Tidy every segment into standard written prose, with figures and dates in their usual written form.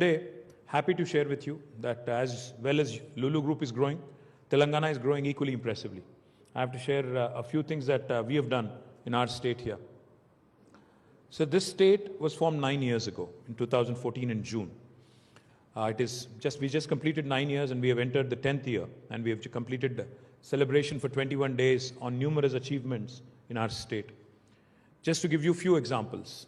today, happy to share with you that as well as Lulu Group is growing, Telangana is growing equally impressively. I have to share a few things that we have done in our state here. So this state was formed 9 years ago, in 2014 in June. We just completed 9 years and we have entered the 10th year, and we have completed the celebration for 21 days on numerous achievements in our state. Just to give you a few examples.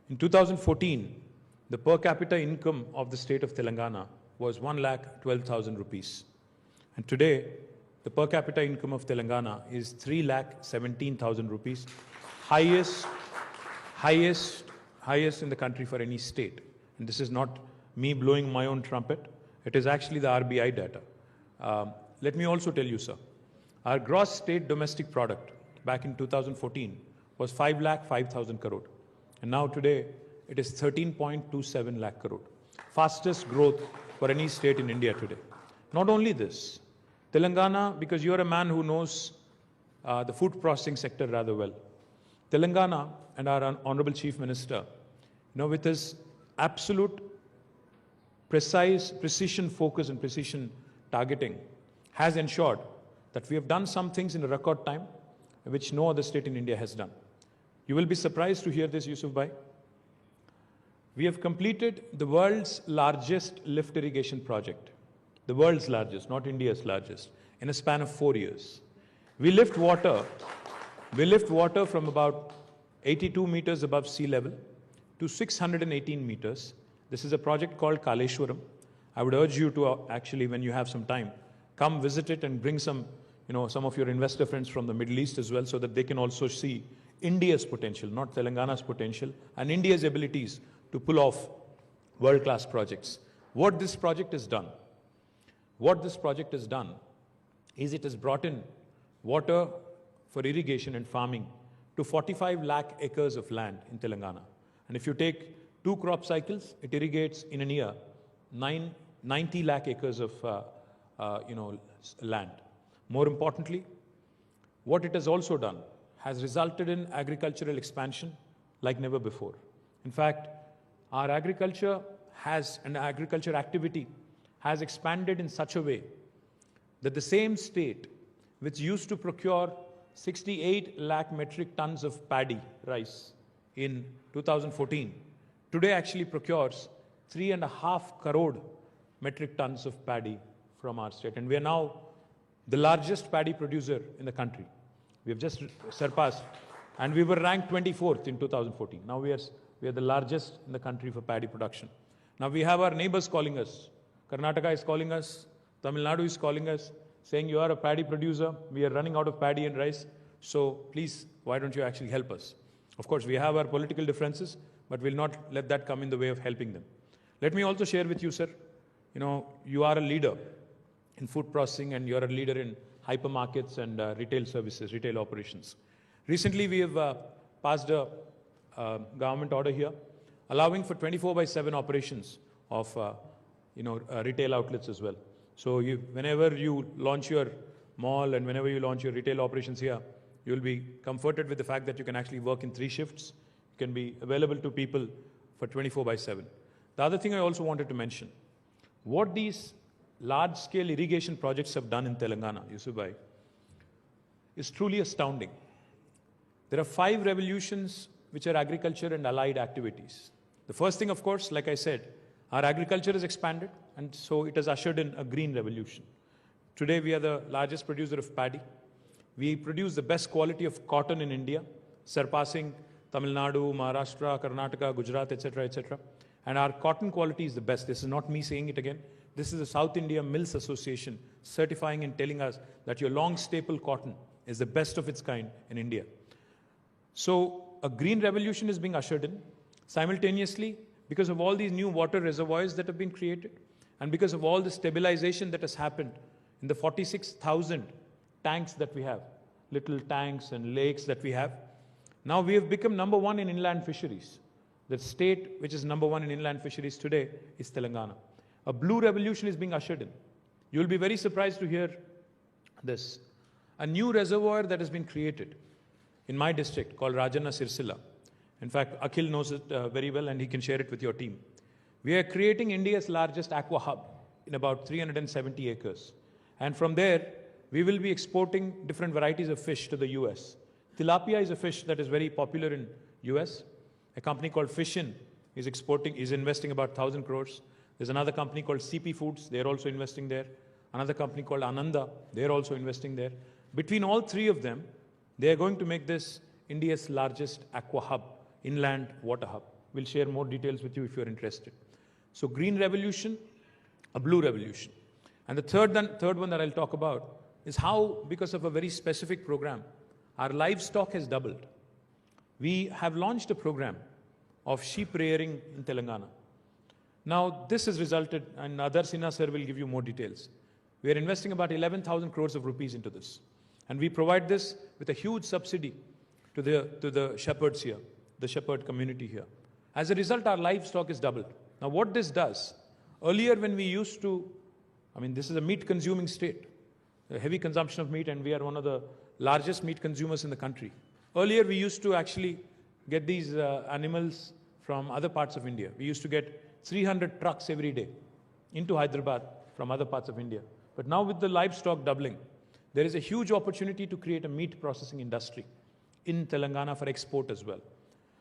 In 2014, the per capita income of the state of Telangana was 1,12,000 rupees. And today, the per capita income of Telangana is 3,17,000 rupees, highest in the country for any state. And this is not me blowing my own trumpet. It is actually the RBI data. Let me also tell you, sir, our gross state domestic product back in 2014 was 5,05,000 crore. And now today, it is 13.27 lakh crore. Fastest growth for any state in India today. Not only this, Telangana, because you're a man who knows the food processing sector rather well, Telangana and our Honorable Chief Minister, with his absolute precision focus and precision targeting, has ensured that we have done some things in a record time, which no other state in India has done. You will be surprised to hear this, Yusuf Bhai. We have completed the world's largest lift irrigation project. The world's largest, not India's largest, in a span of 4 years. We lift water from about 82 meters above sea level to 618 meters. This is a project called Kaleshwaram. I would urge you to actually, when you have some time, come visit it and bring some of your investor friends from the Middle East as well, so that they can also see India's potential, not Telangana's potential, and India's abilities to pull off world-class projects. What this project has done is it has brought in water for irrigation and farming to 45 lakh acres of land in Telangana. And if you take 2 crop cycles, it irrigates in a year 90 lakh acres of land. More importantly, what it has also done has resulted in agricultural expansion like never before. In fact, our agriculture activity has expanded in such a way that the same state which used to procure 68 lakh metric tons of paddy, rice, in 2014, today actually procures 3.5 crore metric tons of paddy from our state. And we are now the largest paddy producer in the country. We have just surpassed, and we were ranked 24th in 2014. Now we are the largest in the country for paddy production. Now we have our neighbors calling us. Karnataka is calling us. Tamil Nadu is calling us, saying you are a paddy producer. We are running out of paddy and rice. So please, why don't you actually help us? Of course, we have our political differences, but we'll not let that come in the way of helping them. Let me also share with you, sir, you are a leader in food processing and you're a leader in hypermarkets and retail services, retail operations. Recently, we have passed a government order here allowing for 24/7 operations of retail outlets as well. So whenever you launch your mall and whenever you launch your retail operations here, you'll be comforted with the fact that you can actually work in 3 shifts. You can be available to people for 24/7. The other thing I also wanted to mention, what these large-scale irrigation projects have done in Telangana, Yusuf Bhai, is truly astounding. There are 5 revolutions which are agriculture and allied activities. The first thing, of course, like I said, our agriculture has expanded, and so it has ushered in a green revolution. Today, we are the largest producer of paddy. We produce the best quality of cotton in India, surpassing Tamil Nadu, Maharashtra, Karnataka, Gujarat, etc., etc. And our cotton quality is the best. This is not me saying it again. This is the South India Mills Association certifying and telling us that your long staple cotton is the best of its kind in India. So a green revolution is being ushered in. Simultaneously, because of all these new water reservoirs that have been created, and because of all the stabilization that has happened in the 46,000 tanks that we have, little tanks and lakes that we have, now we have become number 1 in inland fisheries. The state which is number 1 in inland fisheries today is Telangana. A blue revolution is being ushered in. You will be very surprised to hear this. A new reservoir that has been created in my district called Rajanna Sirsila. In fact, Akhil knows it very well and he can share it with your team. We are creating India's largest aqua hub in about 370 acres. And from there, we will be exporting different varieties of fish to the US. Tilapia is a fish that is very popular in US. A company called Fishin is investing about 1,000 crores. There's another company called CP Foods, they're also investing there. Another company called Ananda, they're also investing there. Between all three of them, they're going to make this India's largest aqua hub, inland water hub. We'll share more details with you if you're interested. So green revolution, a blue revolution. And the third one that I'll talk about is how, because of a very specific program, our livestock has doubled. We have launched a program of sheep rearing in Telangana. Now, this has resulted, and Adar Sinha sir will give you more details. We are investing about 11,000 crores of rupees into this. And we provide this with a huge subsidy to the shepherds here, the shepherd community here. As a result, our livestock is doubled. Now, what this does, earlier when we used to, this is a meat-consuming state, a heavy consumption of meat, and we are one of the largest meat consumers in the country. Earlier, we used to actually get these animals from other parts of India. We used to get 300 trucks every day into Hyderabad from other parts of India. But now with the livestock doubling, there is a huge opportunity to create a meat processing industry in Telangana for export as well.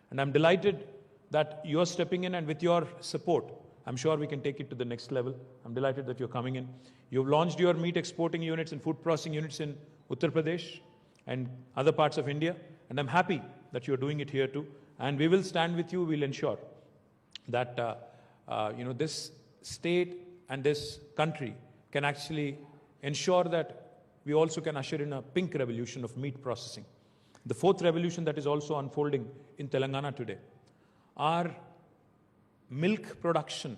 And I'm delighted that you're stepping in, and with your support, I'm sure we can take it to the next level. I'm delighted that you're coming in. You've launched your meat exporting units and food processing units in Uttar Pradesh and other parts of India. And I'm happy that you're doing it here too. And we will stand with you. We'll ensure that this state and this country can actually ensure that we also can usher in a pink revolution of meat processing. The fourth revolution that is also unfolding in Telangana today. Our milk production,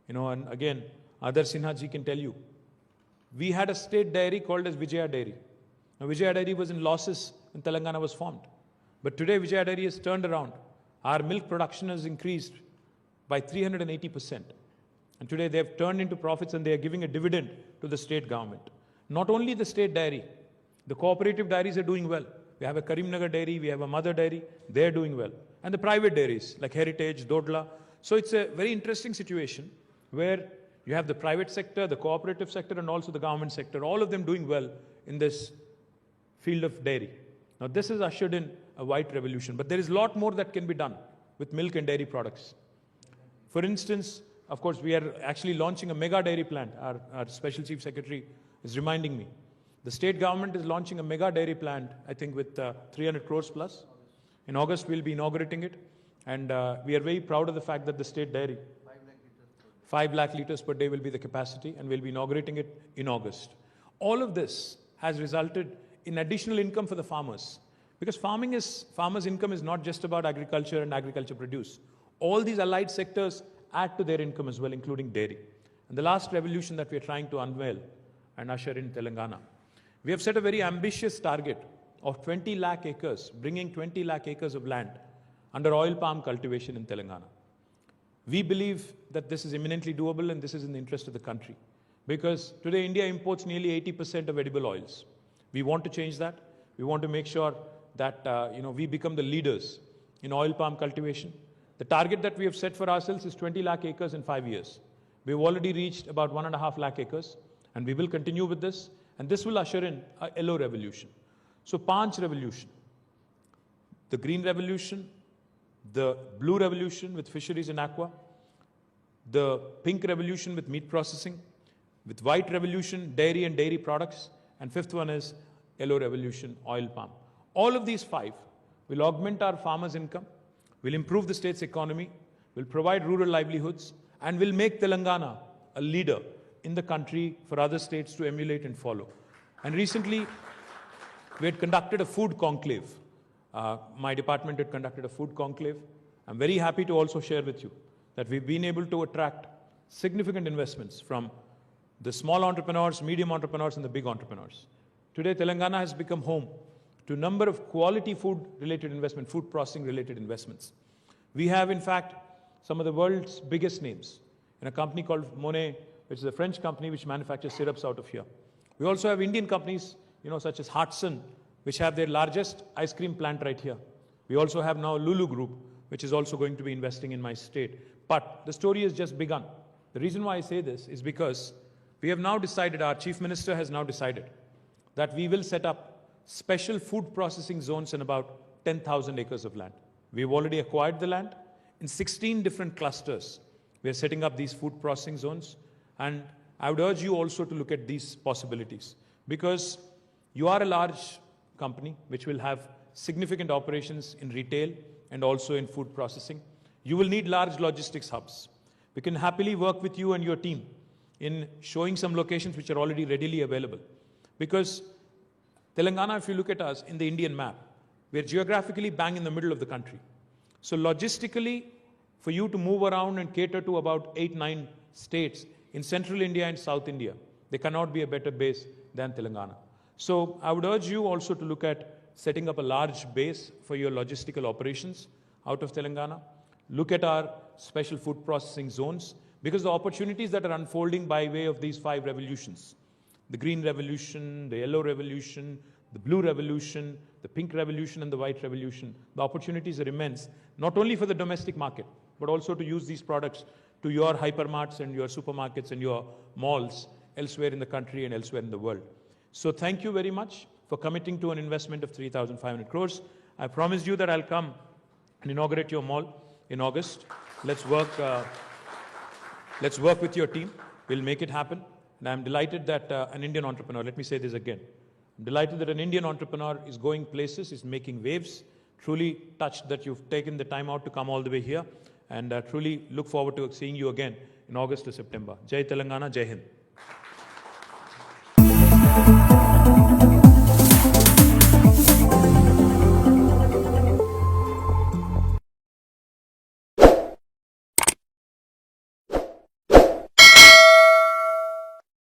and again, Adar Sinha ji can tell you, we had a state dairy called as Vijaya Dairy. Now, Vijaya Dairy was in losses when Telangana was formed. But today, Vijaya Dairy has turned around. Our milk production has increased by 380%. And today, they have turned into profits and they are giving a dividend to the state government. Not only the state dairy, the cooperative dairies are doing well. We have a Karimnagar dairy, we have a Mother dairy, they're doing well. And the private dairies like Heritage, Dodla. So it's a very interesting situation where you have the private sector, the cooperative sector, and also the government sector, all of them doing well in this field of dairy. Now, this has ushered in a white revolution, but there is a lot more that can be done with milk and dairy products. For instance, of course, we are actually launching a mega dairy plant. Our Special Chief Secretary is reminding me. The state government is launching a mega dairy plant, I think with 300 crores plus. In August, we'll be inaugurating it. And we are very proud of the fact that the state dairy, 5 lakh liters per day will be the capacity, and we'll be inaugurating it in August. All of this has resulted in additional income for the farmers. Because farmers' income is not just about agriculture and agriculture produce. All these allied sectors add to their income as well, including dairy. And the last revolution that we are trying to unveil and usher in Telangana, we have set a very ambitious target of 20 lakh acres, bringing 20 lakh acres of land under oil palm cultivation in Telangana. We believe that this is eminently doable and this is in the interest of the country. Because today India imports nearly 80% of edible oils. We want to change that. We want to make sure that we become the leaders in oil palm cultivation. The target that we have set for ourselves is 20 lakh acres in 5 years. We've already reached about 1.5 lakh acres, and we will continue with this. And this will usher in a yellow revolution. So, 5 revolution. The green revolution, the blue revolution with fisheries and aqua, the pink revolution with meat processing, with white revolution, dairy and dairy products, and 5th one is yellow revolution, oil palm. All of these 5 will augment our farmers' income, will improve the state's economy, will provide rural livelihoods, and will make Telangana a leader in the country for other states to emulate and follow. And recently, we had conducted a food conclave. My department had conducted a food conclave. I'm very happy to also share with you that we've been able to attract significant investments from the small entrepreneurs, medium entrepreneurs, and the big entrepreneurs. Today, Telangana has become home to a number of quality food-related investment, food processing-related investments. We have, in fact, some of the world's biggest names in a company called Monet, which is a French company which manufactures syrups out of here. We also have Indian companies, such as Hartson, which have their largest ice cream plant right here. We also have now Lulu Group, which is also going to be investing in my state. But the story has just begun. The reason why I say this is because we have now decided, our Chief Minister has now decided, that we will set up special food processing zones in about 10,000 acres of land. We've already acquired the land. In 16 different clusters, we are setting up these food processing zones. And I would urge you also to look at these possibilities, because you are a large company which will have significant operations in retail and also in food processing. You will need large logistics hubs. We can happily work with you and your team in showing some locations which are already readily available. Because Telangana, if you look at us in the Indian map, we're geographically bang in the middle of the country. So logistically, for you to move around and cater to about 8-9 states in central India and South India, there cannot be a better base than Telangana. So I would urge you also to look at setting up a large base for your logistical operations out of Telangana. Look at our special food processing zones, because the opportunities that are unfolding by way of these 5 revolutions, the green revolution, the yellow revolution, the blue revolution, the pink revolution and the white revolution, the opportunities are immense, not only for the domestic market, but also to use these products to your hypermarts and your supermarkets and your malls elsewhere in the country and elsewhere in the world. So thank you very much for committing to an investment of 3,500 crores. I promised you that I'll come and inaugurate your mall in August. Let's work with your team. We'll make it happen. And I'm delighted that an Indian entrepreneur, let me say this again, I'm delighted that an Indian entrepreneur is going places, is making waves. Truly touched that you've taken the time out to come all the way here, and truly look forward to seeing you again in August or September. Jai Telangana, Jai Hind.